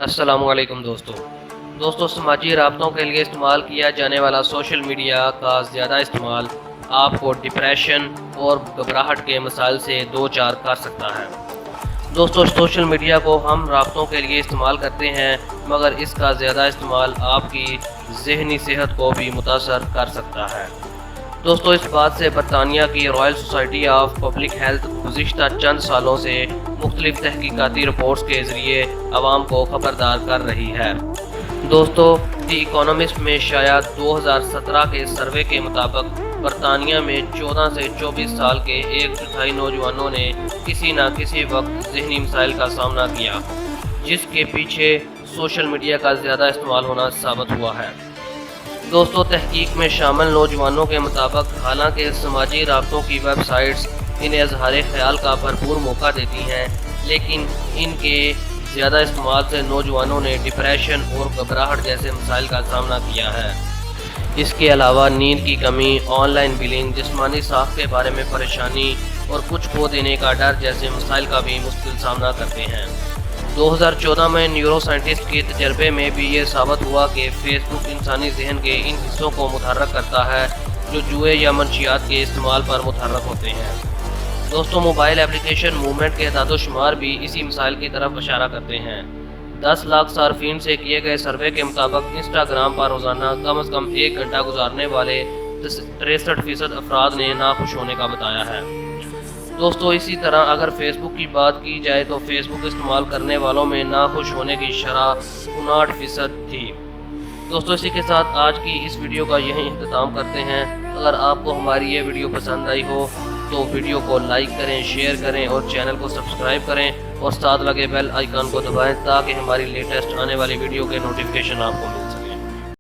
अस्सलामु अलैकुम दोस्तों समाजी राब्तों के लिए इस्तेमाल किया जाने वाला सोशल मीडिया का ज़्यादा इस्तेमाल आपको डिप्रेशन और घबराहट के मसाइल से दो चार कर सकता है। दोस्तों सोशल मीडिया को हम राब्तों के लिए इस्तेमाल करते हैं, मगर इसका ज़्यादा इस्तेमाल आपकी ज़हनी सेहत को भी मुतासर कर सकता है। दोस्तों इस बात से बरतानिया की royal society of public health गुज़िश्ता चंद सालों से मुख्तलिफ तहकीकाती रिपोर्ट्स के ज़रिए आवाम को खबरदार कर रही है। दोस्तों दी इकोनॉमिस्ट में शाया 2017 के सर्वे के मुताबिक बरतानिया में 14 से 24 साल के एक चौथाई नौजवानों ने किसी न किसी वक्त ज़हनी मसाइल का सामना किया, जिसके पीछे सोशल मीडिया का ज़्यादा इस्तेमाल होना साबित हुआ है। दोस्तों तहकीक में शामिल नौजवानों के मुताबिक हालांकि समाजी राब्तों की वेबसाइट्स इन्हें इज़हार ख्याल का भरपूर मौका देती हैं, लेकिन इनके ज़्यादा इस्तेमाल से नौजवानों ने डिप्रेशन और घबराहट जैसे मसाइल का सामना किया है। इसके अलावा नींद की कमी, ऑनलाइन बिलिंग, जिस्मानी साख के बारे में परेशानी और कुछ खो देने का डर जैसे मसाइल का भी मुश्किल सामना करते हैं। 2014 में न्यूरो साइंटिस्ट के तजर्बे में भी ये साबित हुआ कि फेसबुक इंसानी जहन के इन हिस्सों को मुतहर्रक करता है जो जुए या मंशियात के इस्तेमाल पर मुतहर्रक होते हैं। दोस्तों मोबाइल एप्लीकेशन मूवमेंट के दादोशुमार भी इसी मिसाइल की तरफ इशारा करते हैं। 10 लाख सार्फिन से किए गए सर्वे के मुताबिक इंस्टाग्राम पर रोज़ाना कम से कम 1 घंटा गुजारने वाले 63% अफराद ने नाखुश होने का बताया है। दोस्तों इसी तरह अगर फेसबुक की बात की जाए तो फेसबुक इस्तेमाल करने वालों में नाखुश होने की शरह 59% थी। दोस्तों इसी के साथ आज की इस वीडियो का यही इख्तिताम करते हैं। अगर आपको हमारी ये वीडियो पसंद आई हो तो वीडियो को लाइक करें, शेयर करें और चैनल को सब्सक्राइब करें और साथ लगे बेल आइकन को दबाएं ताकि हमारी लेटेस्ट आने वाली वीडियो के नोटिफिकेशन आपको मिल सके।